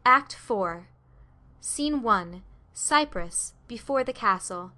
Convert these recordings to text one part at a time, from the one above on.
Act 4. Scene 1. Cyprus, before the castle.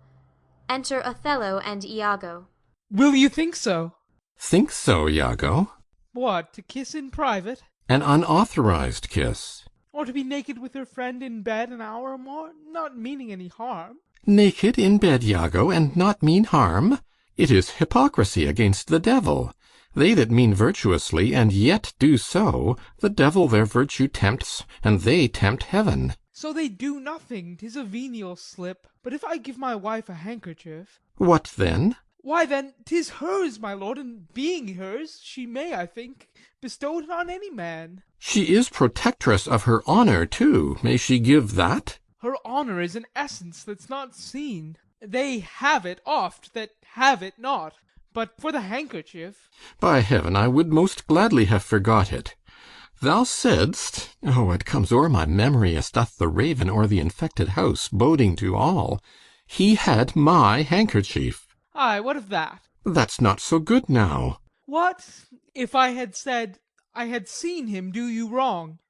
Enter Othello and Iago. Will you think so? Think so, Iago? What, to kiss in private? An unauthorized kiss. Or to be naked with her friend in bed an hour or more, not meaning any harm? Naked in bed, Iago, and not mean harm? It is hypocrisy against the devil. They that mean virtuously, and yet do so, the devil their virtue tempts, and they tempt heaven. So they do nothing, 'tis a venial slip. But if I give my wife a handkerchief— What then? Why then, 'tis hers, my lord, and being hers, she may, I think, bestow it on any man. She is protectress of her honour, too. May she give that? Her honour is an essence that's not seen. They have it oft that have it not. But for the handkerchief— By heaven, I would most gladly have forgot it. Thou saidst, oh, it comes o'er my memory as doth the raven o'er the infected house, boding to all, he had my handkerchief. Ay, what of that? That's not so good now. What if I had said I had seen him do you wrong?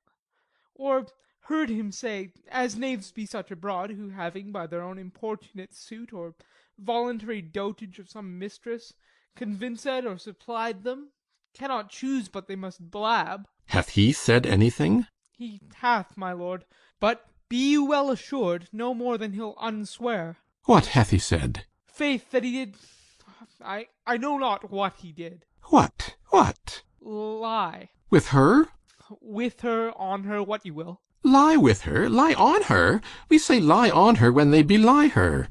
Or heard him say, as knaves be such abroad, who having by their own importunate suit, or voluntary dotage of some mistress, convinced or supplied them, cannot choose but they must blab. Hath he said anything? He hath, my lord, but be you well assured, no more than he'll unswear. What hath he said? Faith, that he did— I know not what he did. What? What? Lie. With her? With her, on her, what you will. Lie with her? Lie on her? We say lie on her when they belie her.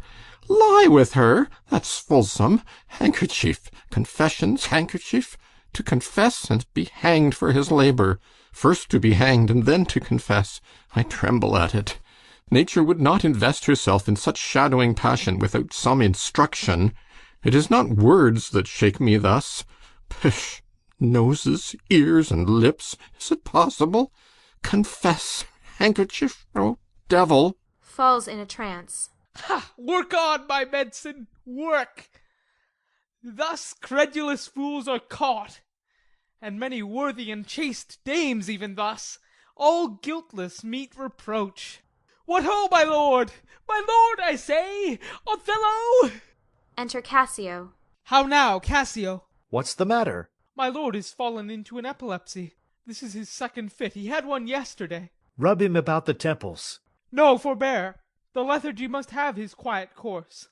Lie with her? That's fulsome. Handkerchief. Confessions, handkerchief. To confess and be hanged for his labour. First to be hanged and then to confess. I tremble at it. Nature would not invest herself in such shadowing passion without some instruction. It is not words that shake me thus. Pish! Noses, ears, and lips. Is it possible? Confess. Handkerchief. Oh, devil! Falls in a trance. Ha! Work on, my medicine, work! Thus credulous fools are caught, and many worthy and chaste dames even thus, all guiltless, meet reproach. What ho, my lord! My lord, I say! Othello! Enter Cassio. How now, Cassio? What's the matter? My lord is fallen into an epilepsy. This is his second fit. He had one yesterday. Rub him about the temples. No, forbear. The lethargy must have his quiet course.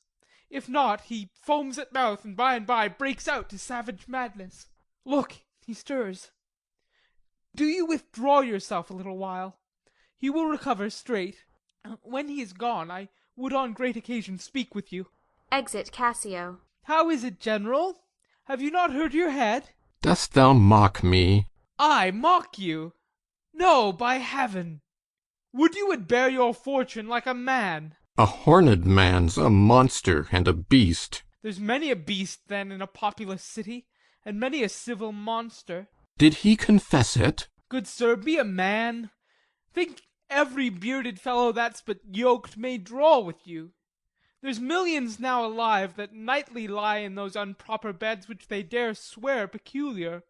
If not, he foams at mouth, and by breaks out to savage madness. Look, he stirs. Do you withdraw yourself a little while. He will recover straight. When he is gone, I would on great occasion speak with you. Exit Cassio. How is it, General? Have you not hurt your head? Dost thou mock me? I mock you? No, by heaven. Would you would bear your fortune like a man. A horned man's a monster and a beast. There's many a beast, then, in a populous city, and many a civil monster. Did he confess it? Good sir, be a man. Think every bearded fellow that's but yoked may draw with you. There's millions now alive that nightly lie in those unproper beds which they dare swear peculiar.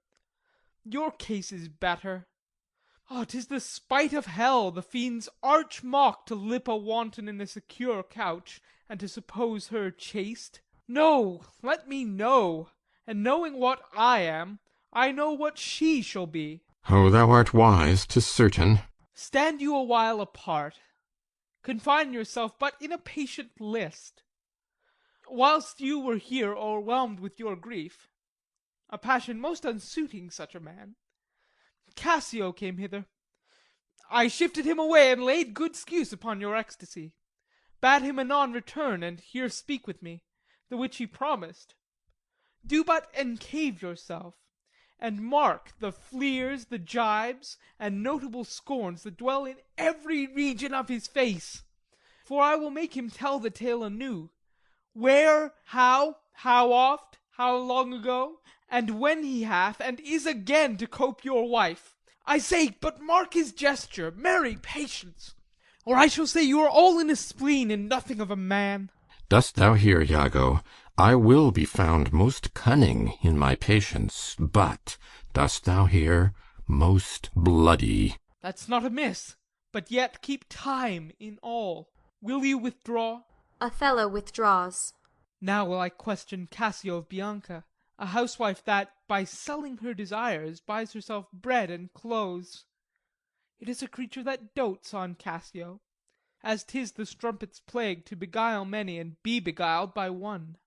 Your case is better. Oh, 'tis the spite of hell, the fiend's arch mock, to lip a wanton in a secure couch, and to suppose her chaste. No, let me know, and knowing what I am, I know what she shall be. Oh, thou art wise, 'tis certain. Stand you a while apart. Confine yourself but in a patient list. Whilst you were here o'erwhelmed with your grief, a passion most unsuiting such a man, Cassio came hither. I shifted him away, and laid good scuse upon your ecstasy. Bade him anon return, and here speak with me, the which he promised. Do but encave yourself, and mark the fleers, the gibes, and notable scorns that dwell in every region of his face. For I will make him tell the tale anew, where, how oft, how long ago, and when he hath and is again to cope your wife. I say, but mark his gesture, marry patience, or I shall say you are all in a spleen, and nothing of a man. Dost thou hear, Iago? I will be found most cunning in my patience, but, dost thou hear, most bloody. That's not amiss. but yet keep time in all. Will you withdraw? Othello withdraws. Now will I question Cassio of Bianca, a housewife that, by selling her desires, buys herself bread and clothes. It is a creature that dotes on Cassio, as 'tis the strumpet's plague to beguile many and be beguiled by one.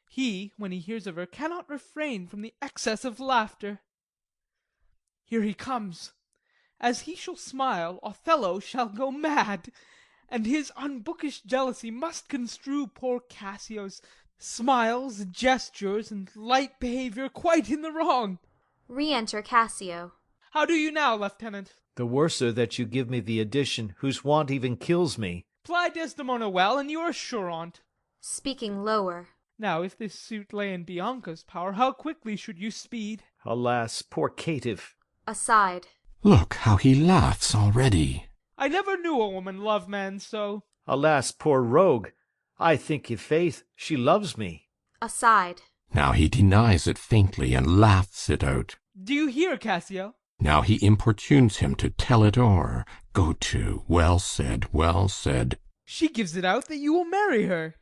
He, when he hears of her, cannot refrain from the excess of laughter. Here he comes. As he shall smile, Othello shall go mad, and his unbookish jealousy must construe poor Cassio's smiles, gestures, and light behaviour quite in the wrong. Re-enter Cassio. How do you now, Lieutenant? The worser that you give me the addition whose want even kills me. Ply Desdemona well, and you are sure on't. Speaking lower. Now, if this suit lay in Bianca's power, how quickly should you speed? Alas, poor caitiff. Aside. Look how he laughs already. I never knew a woman love man so. Alas, poor rogue. I think, i' faith, she loves me. Aside. Now he denies it faintly and laughs it out. Do you hear, Cassio? Now he importunes him to tell it o'er. Go to, well said, well said. She gives it out that you will marry her.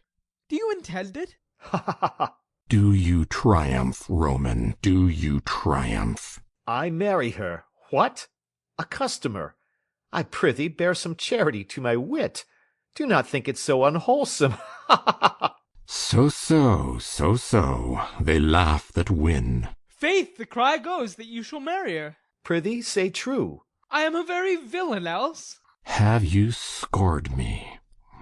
Do you intend it? Ha ha ha ha. Do you triumph, Roman? Do you triumph? I marry her. What? A customer. I prithee bear some charity to my wit. Do not think it so unwholesome. Ha ha ha ha. So, they laugh that win. Faith, the cry goes that you shall marry her. Prithee, say true. I am a very villain else. Have you scored me?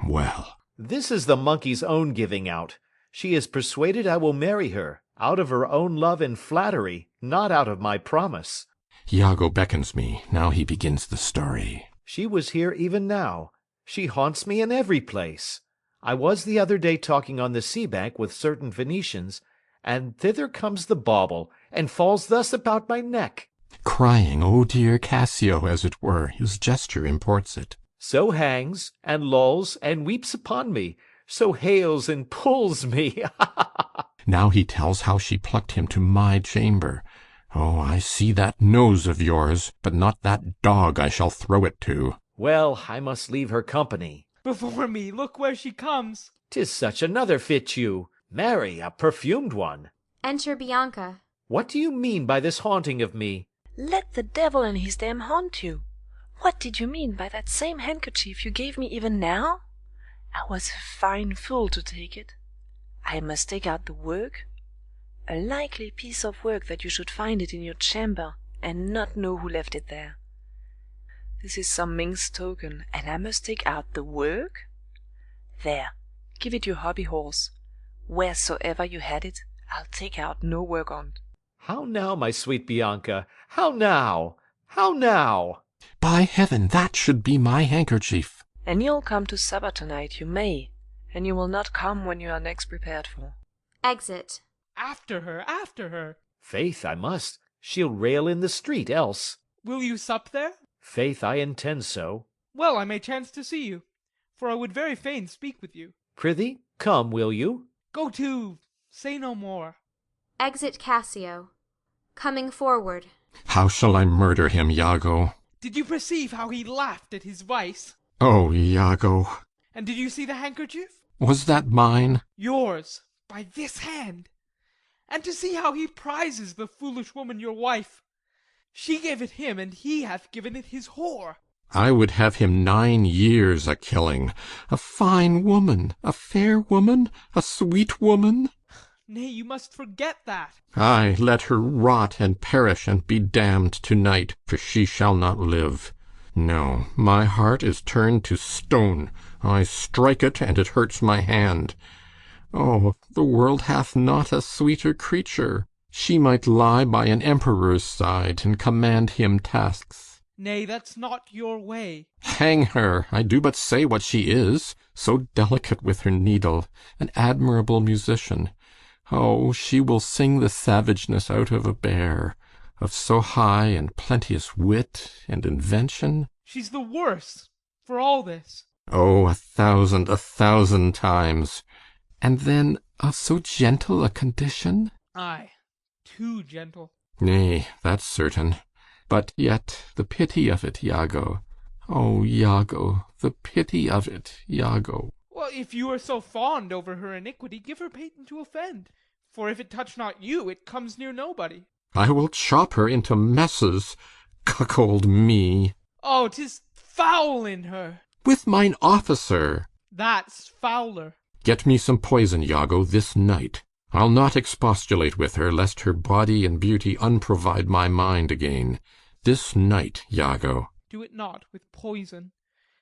Well. This is the monkey's own giving out. She is persuaded I will marry her, out of her own love and flattery, not out of my promise. Iago beckons me. Now he begins the story. She was here even now. She haunts me in every place. I was the other day talking on the sea-bank with certain Venetians, and thither comes the bauble, and falls thus about my neck. Crying, "Oh dear Cassio," as it were. His gesture imports it. So hangs, and lulls, and weeps upon me. So hails and pulls me. Now he tells how she plucked him to my chamber. Oh, I see that nose of yours, but not that dog I shall throw it to. Well, I must leave her company. Before me, look where she comes. 'Tis such another fits you. Marry, a perfumed one. Enter Bianca. What do you mean by this haunting of me? Let the devil and his dam haunt you. What did you mean by that same handkerchief you gave me even now? I was a fine fool to take it. I must take out the work. A likely piece of work that you should find it in your chamber, and not know who left it there. This is some minx token, and I must take out the work? There, give it your hobby horse. Wheresoever you had it, I'll take out no work on't. How now, my sweet Bianca? How now? How now? By heaven, that should be my handkerchief. And you'll come to supper tonight, you may, and you will not come when you are next prepared for. Exit. After her, after her. Faith, I must. She'll rail in the street, else. Will you sup there? Faith, I intend so. Well, I may chance to see you, for I would very fain speak with you. Prithee, come, will you? Go to, say no more. Exit Cassio. Coming forward. How shall I murder him, Iago? Did you perceive how he laughed at his vice? Oh, Iago. And did you see the handkerchief? Was that mine? Yours, by this hand. And to see how he prizes the foolish woman your wife. She gave it him, and he hath given it his whore. I would have him 9 years a-killing. A fine woman, a fair woman, a sweet woman. Nay, you must forget that. Ay, let her rot and perish and be damned tonight, for she shall not live. No, my heart is turned to stone. I strike it, and it hurts my hand. Oh, the world hath not a sweeter creature. She might lie by an emperor's side and command him tasks. Nay, that's not your way. Hang her! I do but say what she is. So delicate with her needle, an admirable musician. Oh, she will sing the savageness out of a bear, of so high and plenteous wit and invention. She's the worse for all this. Oh, 1,000 times. And then of so gentle a condition? Ay, too gentle. Nay, that's certain. But yet the pity of it, Iago. Oh, Iago, the pity of it, Iago. Well, if you are so fond over her iniquity, give her patent to offend. For if it touch not you, it comes near nobody. I will chop her into messes, cuckold me. Oh, 'tis foul in her. With mine officer. That's fouler. Get me some poison, Iago, this night. I'll not expostulate with her, lest her body and beauty unprovide my mind again. This night, Iago. Do it not with poison.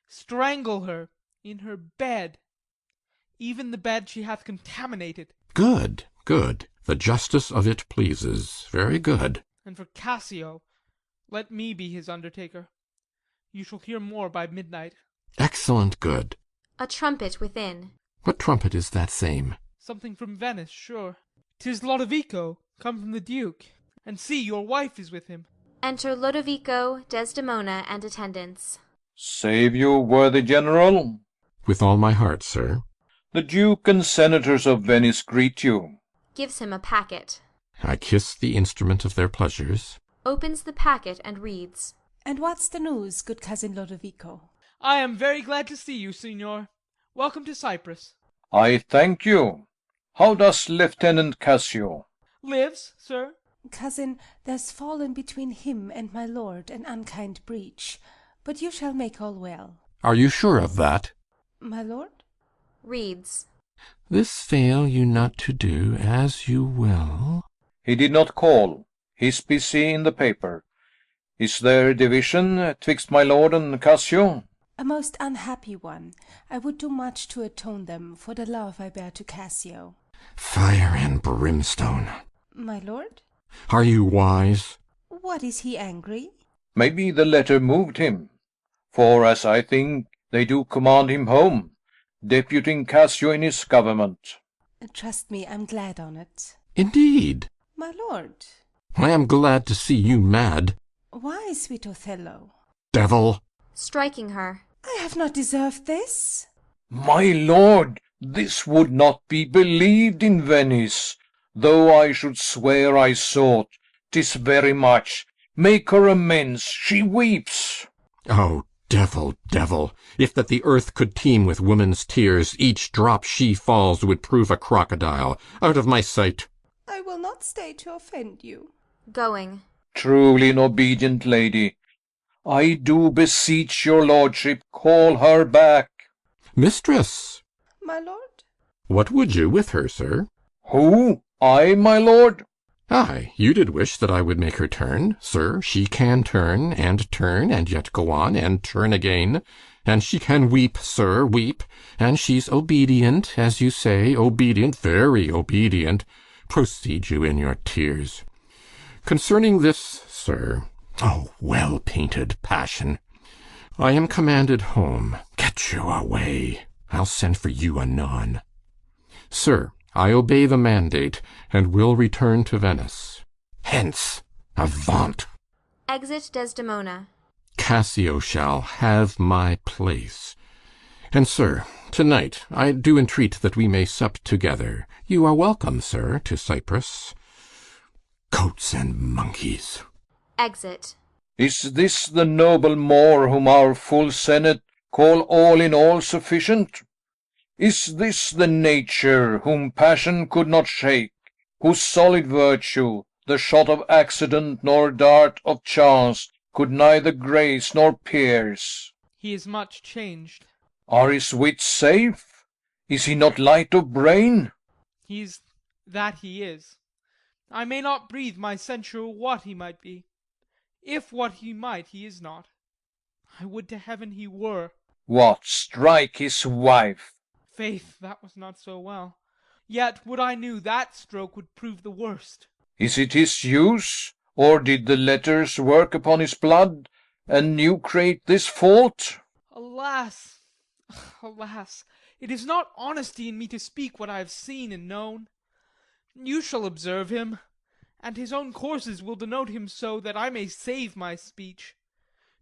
Strangle her in her bed, even the bed she hath contaminated. Good, good. The justice of it pleases. Very good. And for Cassio, let me be his undertaker. You shall hear more by midnight. Excellent good. A trumpet within. What trumpet is that same? Something from Venice, sure. 'Tis Lodovico, come from the Duke. And see, your wife is with him. Enter Lodovico, Desdemona, and attendants. Save you, worthy general. With all my heart, sir. The Duke and Senators of Venice greet you. Gives him a packet. I kiss the instrument of their pleasures. Opens the packet and reads. And what's the news, good cousin Lodovico? I am very glad to see you, signor. Welcome to Cyprus. I thank you. How does Lieutenant Cassio? Lives, sir? Cousin, there's fallen between him and my lord an unkind breach, but you shall make all well. Are you sure of that? My lord? Reads. This fail you not to do as you will. He did not call. He's busy in the paper. Is there division twixt my lord and Cassio? A most unhappy one. I would do much to atone them for the love I bear to Cassio. Fire and brimstone. My lord? Are you wise? What, is he angry? Maybe the letter moved him. For, as I think, they do command him home, deputing Cassio in his government. Trust me, I'm glad on't. Indeed. My lord. I am glad to see you mad. Why, sweet Othello? Devil. Striking her. I have not deserved this. My lord, this would not be believed in Venice, though I should swear I saw 'tis very much. Make her amends, she weeps. Oh, devil, devil, if that the earth could teem with woman's tears, each drop she falls would prove a crocodile. Out of my sight. I will not stay to offend you. Going. Truly an obedient lady. I do beseech your lordship, call her back. Mistress. My lord? What would you with her, sir? Who? I, my lord? Aye, you did wish that I would make her turn. Sir, she can turn, and yet go on, and turn again. And she can weep, sir, weep. And she's obedient, as you say, obedient, very obedient. Proceed you in your tears. Concerning this, sir, oh, well-painted passion, I am commanded home. Get you away. I'll send for you anon. Sir, I obey the mandate, and will return to Venice. Hence, avaunt! Exit Desdemona. Cassio shall have my place. And, sir, tonight I do entreat that we may sup together. You are welcome, sir, to Cyprus. Goats and monkeys. Exit. Is this the noble Moor whom our full senate call all in all sufficient? Is this the nature whom passion could not shake, whose solid virtue the shot of accident nor dart of chance could neither graze nor pierce? He is much changed. Are his wits safe? Is he not light of brain? He's that he is. I may not breathe my censure what he might be. If what he might, he is not. I would to heaven he were. What, strike his wife? Faith, that was not so well. Yet would I knew that stroke would prove the worst. Is it his use, or did the letters work upon his blood, and new create this fault? Alas, alas, it is not honesty in me to speak what I have seen and known. You shall observe him, and his own courses will denote him so that I may save my speech.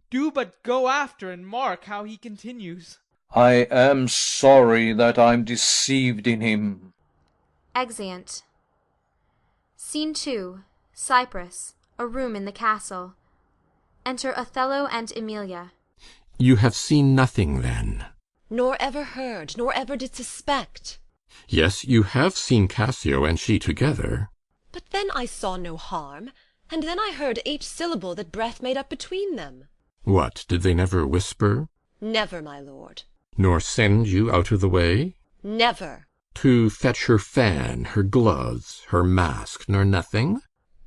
Do but go after and mark how he continues. I am sorry that I'm deceived in him. Exeunt. Scene 2. Cyprus. A room in the castle. Enter Othello and Emilia. You have seen nothing, then? Nor ever heard, nor ever did suspect. Yes, you have seen Cassio and she together. But then I saw no harm, and then I heard each syllable that breath made up between them. What, did they never whisper? Never, my lord. Nor send you out of the way? Never. To fetch her fan, her gloves, her mask, nor nothing?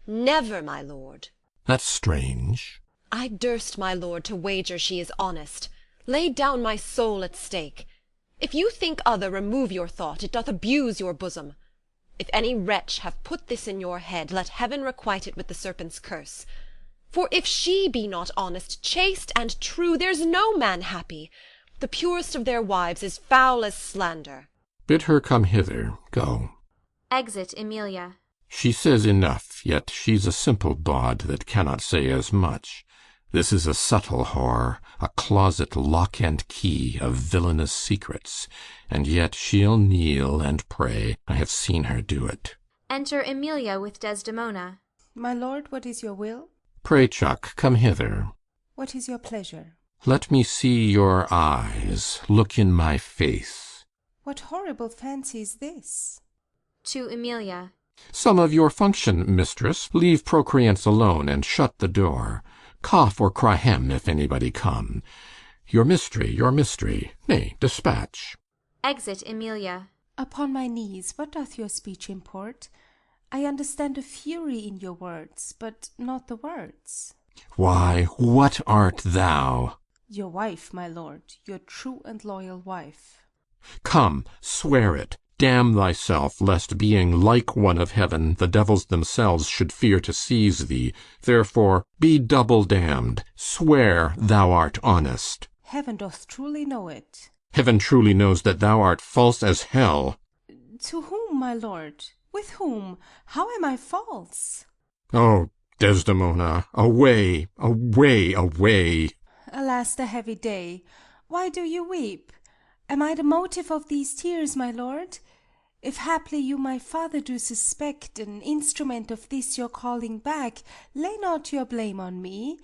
Never, my lord. That's strange. I durst, my lord, to wager she is honest, lay down my soul at stake. If you think other, remove your thought, it doth abuse your bosom. If any wretch have put this in your head, let heaven requite it with the serpent's curse. For if she be not honest, chaste, and true, there's no man happy. The purest of their wives is foul as slander. Bid her come hither. Go. Exit Emilia. She says enough, yet she's a simple bawd that cannot say as much. This is a subtle whore, a closet lock and key of villainous secrets, and yet she'll kneel and pray. I have seen her do it. Enter Emilia with Desdemona. My lord, what is your will? Pray, Chuck, come hither. What is your pleasure? Let me see your eyes. Look in my face. What horrible fancy is this? To Emilia. Some of your function, mistress. Leave procreance alone, and shut the door. Cough or cry hem if anybody come. Your mystery. Nay, dispatch. Exit Emilia. Upon my knees, what doth your speech import? I understand a fury in your words, but not the words. Why, what art thou? Your wife, my lord, your true and loyal wife. Come, swear it. Damn thyself, lest being like one of heaven, the devils themselves should fear to seize thee. Therefore be double damned. Swear thou art honest. Heaven doth truly know it. Heaven truly knows that thou art false as hell. To whom, my lord? With whom? How am I false? Oh, Desdemona, away, away, away. Alas, the heavy day! Why do you weep? Am I the motive of these tears, my lord? If haply you my father do suspect an instrument of this your calling back, lay not your blame on me.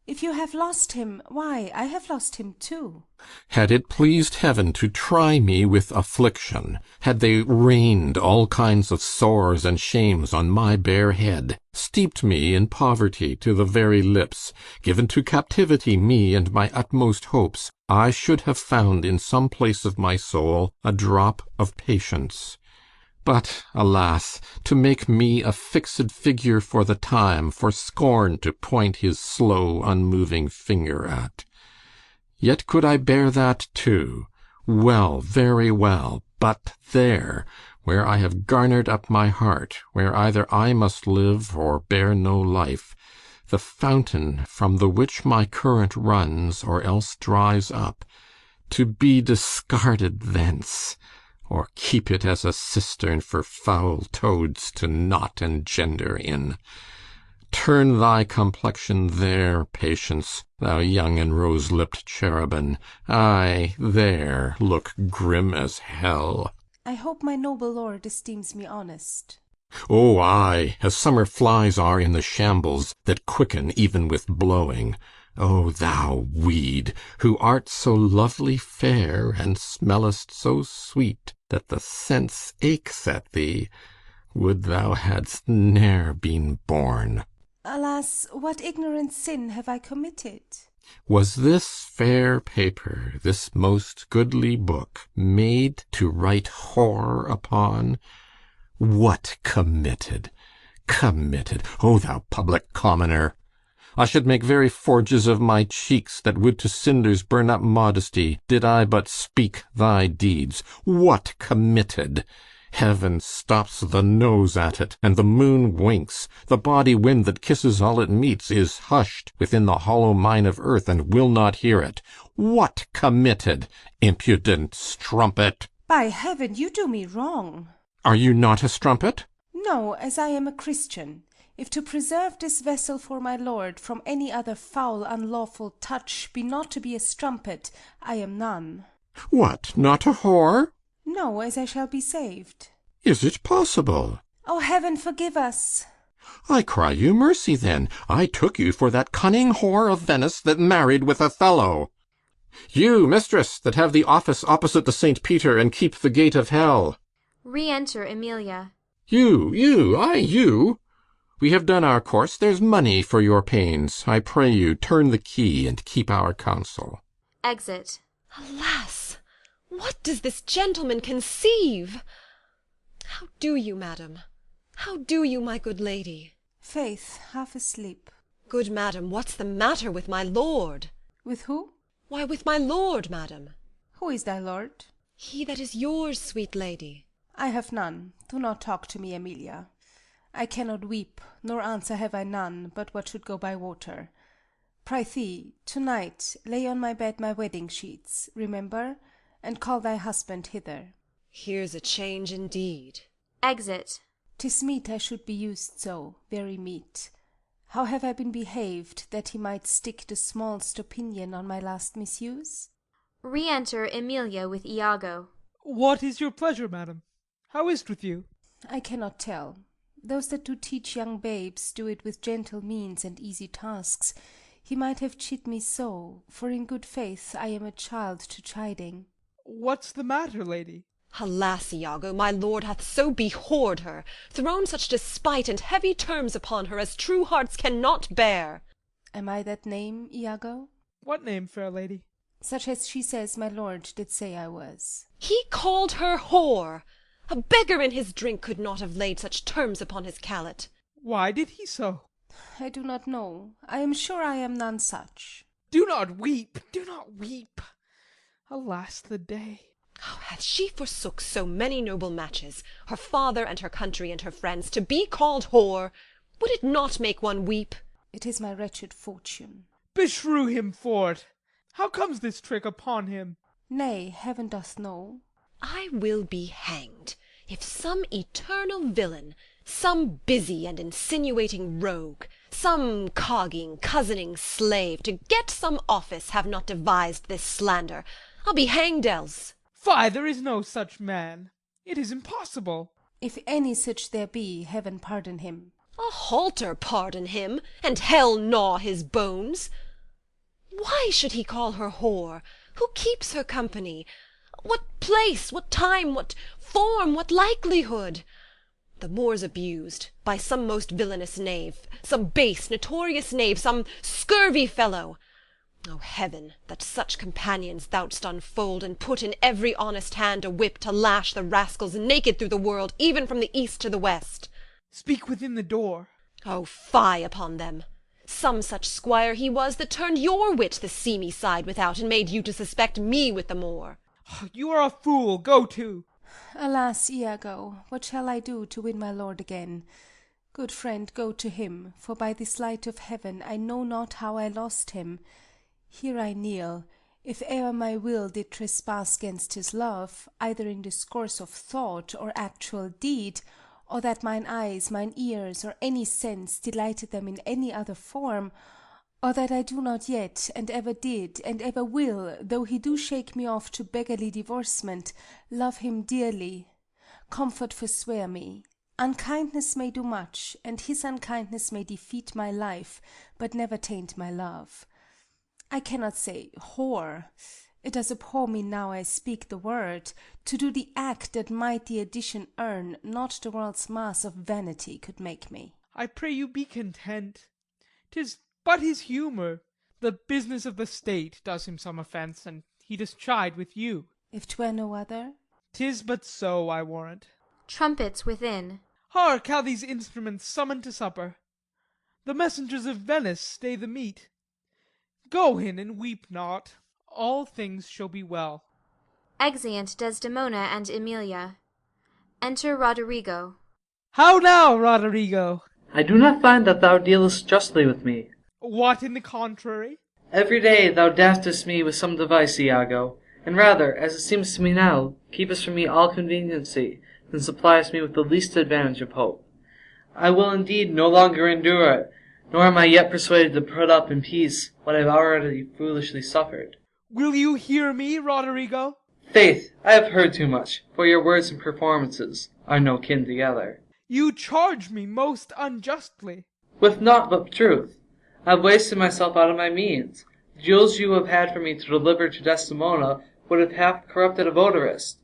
If you have lost him, why, I have lost him too. Had it pleased heaven to try me with affliction, had they rained all kinds of sores and shames on my bare head, steeped me in poverty to the very lips, given to captivity me and my utmost hopes, I should have found in some place of my soul a drop of patience. But, alas, to make me a fixed figure for the time, for scorn to point his slow, unmoving finger at. Yet could I bear that too. Well, very well, but there, where I have garnered up my heart, where either I must live or bear no life, the fountain from the which my current runs, or else dries up, to be discarded thence, or keep it as a cistern for foul toads to knot and gender in. Turn thy complexion there, Patience, thou young and rose-lipped cherubin. Ay, there, look grim as hell. I hope my noble lord esteems me honest. Oh, ay, as summer flies are in the shambles that quicken even with blowing. O thou weed, who art so lovely fair, and smellest so sweet, that the sense aches at thee, would thou hadst ne'er been born. Alas, what ignorant sin have I committed? Was this fair paper, this most goodly book, made to write whore upon? What committed? Committed, O thou public commoner! I should make very forges of my cheeks that would to cinders burn up modesty, did I but speak thy deeds. What committed? Heaven stops the nose at it, and the moon winks. The body wind that kisses all it meets is hushed within the hollow mine of earth, and will not hear it. What committed? Impudent strumpet! By heaven, you do me wrong. Are you not a strumpet? No, as I am a Christian. If to preserve this vessel for my lord from any other foul unlawful touch be not to be a strumpet, I am none. What, not a whore? No, as I shall be saved. Is it possible? O heaven forgive us! I cry you mercy then. I took you for that cunning whore of Venice that married with Othello. You, mistress, that have the office opposite the St. Peter and keep the gate of hell. Re-enter Emilia. You. We have done our course. There's money for your pains. I pray you, turn the key and keep our counsel. Exit. Alas! What does this gentleman conceive? How do you, madam? How do you, my good lady? Faith, half asleep. Good madam, what's the matter with my lord? With who? Why, with my lord, madam. Who is thy lord? He that is yours, sweet lady. I have none. Do not talk to me, Emilia. I cannot weep, nor answer have I none, but what should go by water. Prithee, to-night lay on my bed my wedding sheets, remember, and call thy husband hither. Here's a change indeed. Exit. 'Tis meet I should be used so, very meet. How have I been behaved, that he might stick the smallest opinion on my last misuse? Re-enter Emilia with Iago. What is your pleasure, madam? How is't with you? I cannot tell. Those that do teach young babes do it with gentle means and easy tasks. He might have chid me so, for in good faith I am a child to chiding. What's the matter, lady? Alas, Iago, my lord hath so behor'd her, thrown such despite and heavy terms upon her as true hearts cannot bear. Am I that name, Iago? What name, fair lady? Such as she says my lord did say I was. He called her whore. A beggar in his drink could not have laid such terms upon his callet. Why did he so? I do not know. I am sure I am none such. Do not weep, do not weep. Alas the day. How hath she forsook so many noble matches, her father and her country and her friends, to be called whore? Would it not make one weep? It is my wretched fortune. Beshrew him for't. How comes this trick upon him? Nay, heaven doth know. I will be hanged, if some eternal villain, some busy and insinuating rogue, some cogging, cozening slave, to get some office, have not devised this slander. I'll be hanged else. Fie, there is no such man. It is impossible. If any such there be, heaven pardon him. A halter pardon him, and hell gnaw his bones. Why should he call her whore? Who keeps her company? What place, what time, what form, what likelihood? The more's abused by some most villainous knave, some base, notorious knave, some scurvy fellow. O heaven, that such companions thou'dst unfold, and put in every honest hand a whip to lash the rascals naked through the world, even from the east to the west. Speak within the door. O fie upon them! Some such squire he was that turned your wit the seamy side without, and made you to suspect me with the more. You are a fool. Go to. Alas, Iago, what shall I do to win my lord again? Good friend, go to him, for by this light of heaven I know not how I lost him. Here I kneel. If e'er my will did trespass 'gainst his love, either in discourse of thought or actual deed, or that mine eyes, mine ears, or any sense delighted them in any other form, or that I do not yet, and ever did, and ever will, though he do shake me off to beggarly divorcement, love him dearly, comfort forswear me. Unkindness may do much, and his unkindness may defeat my life, but never taint my love. I cannot say whore. It does abhor me now I speak the word, to do the act that might the addition earn not the world's mass of vanity could make me. I pray you be content. 'Tis but his humour. The business of the state does him some offence, and he does chide with you. If 'twere no other? 'Tis but so, I warrant. Trumpets within. Hark, how these instruments summon to supper. The messengers of Venice stay the meat. Go in and weep not. All things shall be well. Exeunt Desdemona and Emilia. Enter Roderigo. How now, Roderigo? I do not find that thou dealest justly with me. What in the contrary? Every day thou daftest me with some device, Iago, and rather, as it seems to me now, keepest from me all conveniency, than suppliest me with the least advantage of hope. I will indeed no longer endure it, nor am I yet persuaded to put up in peace what I have already foolishly suffered. Will you hear me, Roderigo? Faith, I have heard too much, for your words and performances are no kin together. You charge me most unjustly. With naught but truth. I have wasted myself out of my means, The jewels you have had for me to deliver to Desdemona would have half corrupted a votarist.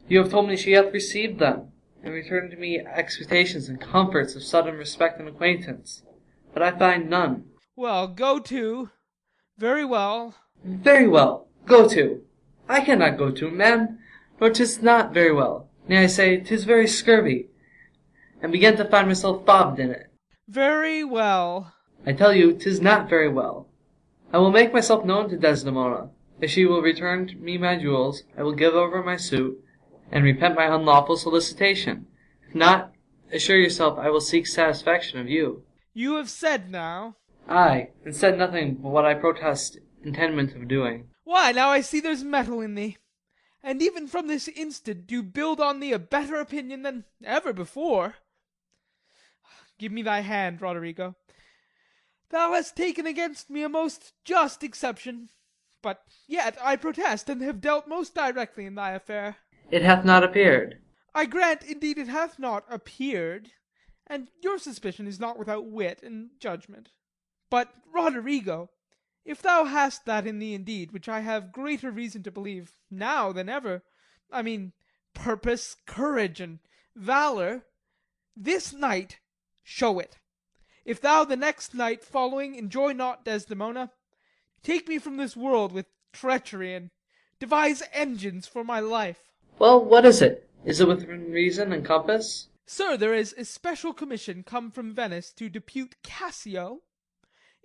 You have told me she hath received them, and returned to me expectations and comforts of sudden respect and acquaintance. But I find none. Well, go to. Very well. Very well. Go to. I cannot go to, man, nor 'tis not very well. Nay, I say, 'tis very scurvy, and begin to find myself bobbed in it. Very well. I tell you, 'tis not very well. I will make myself known to Desdemona. If she will return me my jewels, I will give over my suit, and repent my unlawful solicitation. If not, assure yourself I will seek satisfaction of you. You have said now. Ay, and said nothing but what I protest intendment of doing. Why, now I see there's metal in thee, and even from this instant do build on thee a better opinion than ever before. Give me thy hand, Roderigo. Thou hast taken against me a most just exception, but yet I protest, and have dealt most directly in thy affair. It hath not appeared. I grant, indeed, it hath not appeared, and your suspicion is not without wit and judgment. But, Roderigo, if thou hast that in thee indeed, which I have greater reason to believe now than ever, I mean purpose, courage, and valour, this night show it. If thou the next night following enjoy not Desdemona, take me from this world with treachery, and devise engines for my life. Well, what is it? Is it within reason and compass? Sir, there is a special commission come from Venice to depute Cassio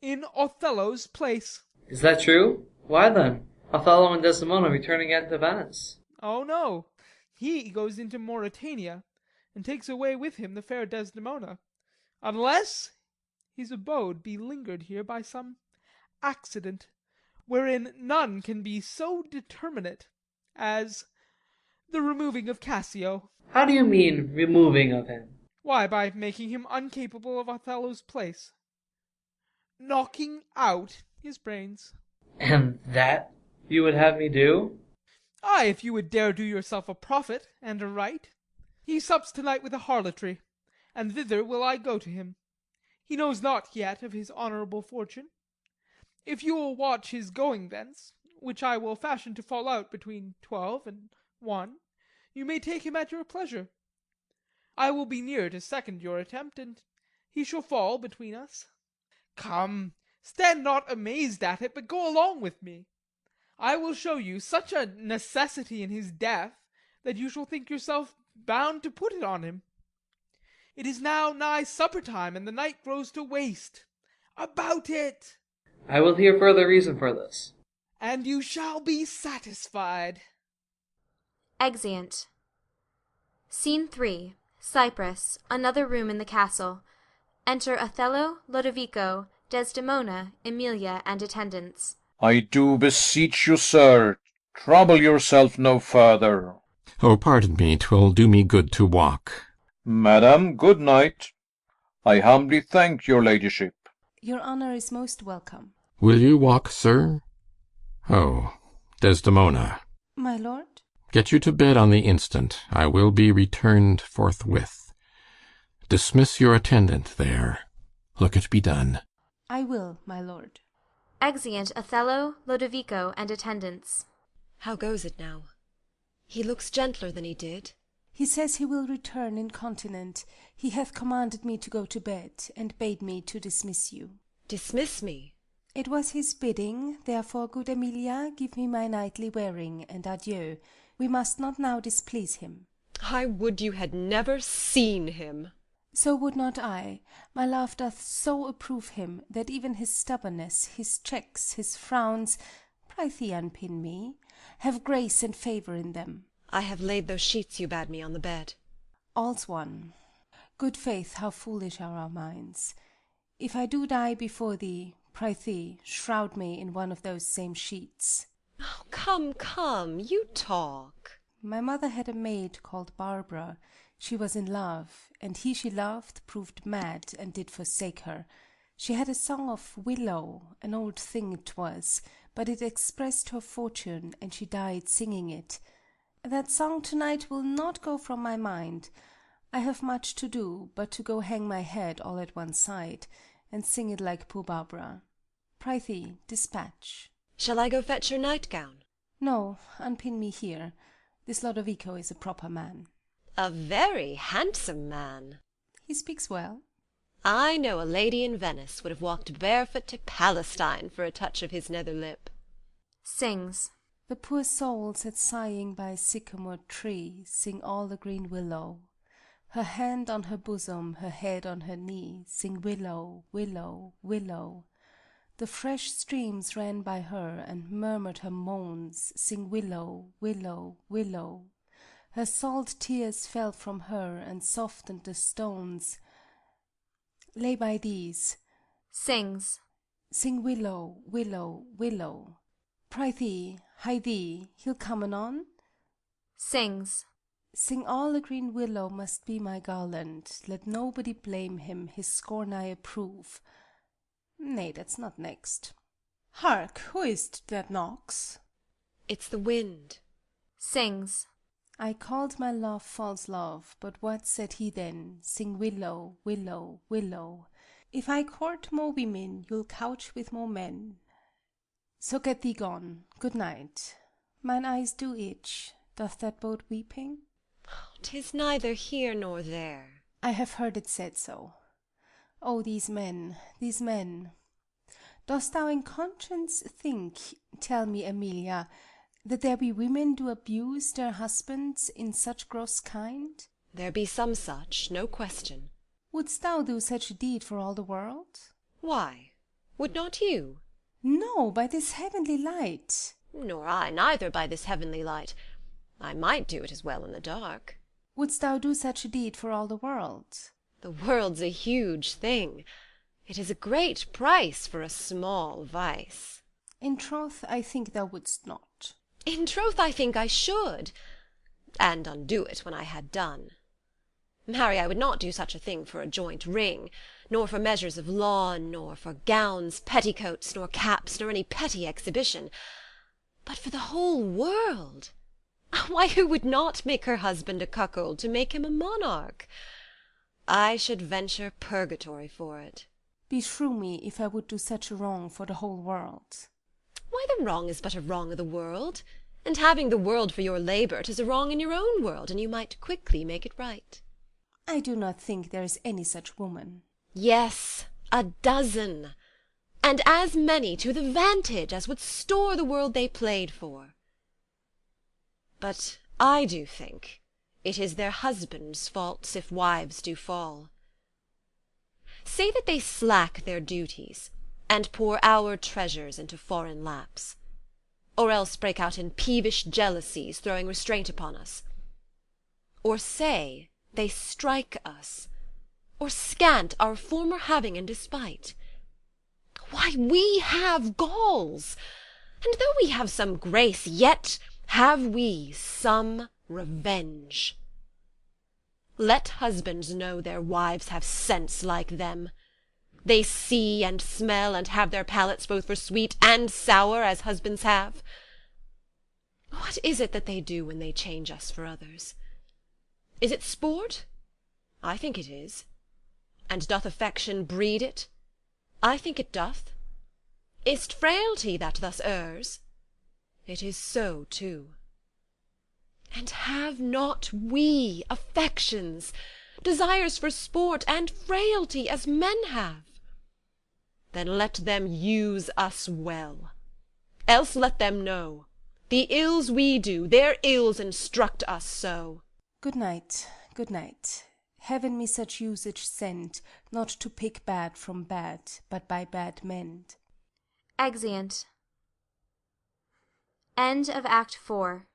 in Othello's place. Is that true? Why then? Othello and Desdemona return again to Venice. Oh no, he goes into Mauritania, and takes away with him the fair Desdemona, unless his abode be lingered here by some accident, wherein none can be so determinate as the removing of Cassio. How do you mean, removing of him? Why, by making him uncapable of Othello's place. Knocking out his brains. And that you would have me do? Ay, if you would dare do yourself a profit and a right. He sups tonight with a harlotry, and thither will I go to him. He knows not yet of his honourable fortune. If you will watch his going thence, which I will fashion to fall out between 12 and 1, you may take him at your pleasure. I will be near to second your attempt, and he shall fall between us. Come, stand not amazed at it, but go along with me. I will show you such a necessity in his death, that you shall think yourself bound to put it on him. It is now nigh supper time, and the night grows to waste. About it! I will hear further reason for this. And you shall be satisfied. Exeunt. Scene 3. Cyprus, another room in the castle. Enter Othello, Lodovico, Desdemona, Emilia, and attendants. I do beseech you, sir, trouble yourself no further. Oh, pardon me, 'twill do me good to walk. Madam, good night. I humbly thank your ladyship. Your honour is most welcome. Will you walk, sir? Oh, Desdemona. My lord? Get you to bed on the instant. I will be returned forthwith. Dismiss your attendant there. Look it be done. I will, my lord. Exeunt Othello, Lodovico, and attendants. How goes it now? He looks gentler than he did. He says he will return incontinent. He hath commanded me to go to bed, and bade me to dismiss you. Dismiss me? It was his bidding, therefore, good Emilia, give me my nightly wearing, and adieu. We must not now displease him. I would you had never seen him. So would not I. My love doth so approve him, that even his stubbornness, his checks, his frowns, prithee unpin me, have grace and favour in them. I have laid those sheets you bade me on the bed. All's one. Good faith, how foolish are our minds! If I do die before thee, prithee, shroud me in one of those same sheets. Oh, come, come, you talk. My mother had a maid called Barbara. She was in love, and he she loved proved mad, and did forsake her. She had a song of Willow, an old thing it was, but it expressed her fortune, and she died singing it. That song to-night will not go from my mind. I have much to do, but to go hang my head all at one side, and sing it like poor Barbara. Prithee, dispatch. Shall I go fetch your nightgown? No, unpin me here. This Lodovico is a proper man. A very handsome man. He speaks well. I know a lady in Venice would have walked barefoot to Palestine for a touch of his nether lip. Sings. The poor soul sat sighing by a sycamore tree, sing all the green willow. Her hand on her bosom, her head on her knee, sing willow, willow, willow. The fresh streams ran by her and murmured her moans, sing willow, willow, willow. Her salt tears fell from her and softened the stones. Lay by these. Sings. Sing willow, willow, willow. Prithee, hie thee, he'll come anon. Sings. Sing all the green willow must be my garland. Let nobody blame him, his scorn I approve. Nay, that's not next. Hark, who is't that knocks? It's the wind. Sings. I called my love false love, but what said he then? Sing willow, willow, willow. If I court more women, you'll couch with more men. So get thee gone. Good night. Mine eyes do itch. Doth that bode weeping? 'Tis neither here nor there. I have heard it said so. Oh, these men, these men! Dost thou in conscience think, tell me, Emilia, that there be women do abuse their husbands in such gross kind? There be some such, no question. Wouldst thou do such a deed for all the world? Why? Would not you? No, by this heavenly light. Nor I neither by this heavenly light. I might do it as well in the dark. Wouldst thou do such a deed for all the world? The world's a huge thing. It is a great price for a small vice. In troth, I think thou wouldst not. In troth, I think I should, and undo it when I had done. Marry, I would not do such a thing for a joint ring, nor for measures of lawn, nor for gowns, petticoats, nor caps, nor any petty exhibition, but for the whole world. Why, who would not make her husband a cuckold to make him a monarch? I should venture purgatory for it. Beshrew me if I would do such a wrong for the whole world. Why, the wrong is but a wrong o' the world, and having the world for your labour, 'tis a wrong in your own world, and you might quickly make it right. I do not think there is any such woman. Yes, a dozen, and as many to the vantage as would store the world they played for. But I do think it is their husbands' faults if wives do fall. Say that they slack their duties, and pour our treasures into foreign laps, or else break out in peevish jealousies, throwing restraint upon us. Or say they strike us, or scant our former having in despite. Why, we have galls, and though we have some grace, yet have we some revenge. Let husbands know their wives have sense like them. They see and smell and have their palates both for sweet and sour, as husbands have. What is it that they do when they change us for others? Is it sport? I think it is. And doth affection breed it? I think it doth. Is't frailty that thus errs? It is so too. And have not we affections, desires for sport and frailty as men have? Then let them use us well. Else let them know, the ills we do, their ills instruct us so. Good night, good night. Heaven me such usage send, not to pick bad from bad, but by bad mend. Exeunt. End of Act 4.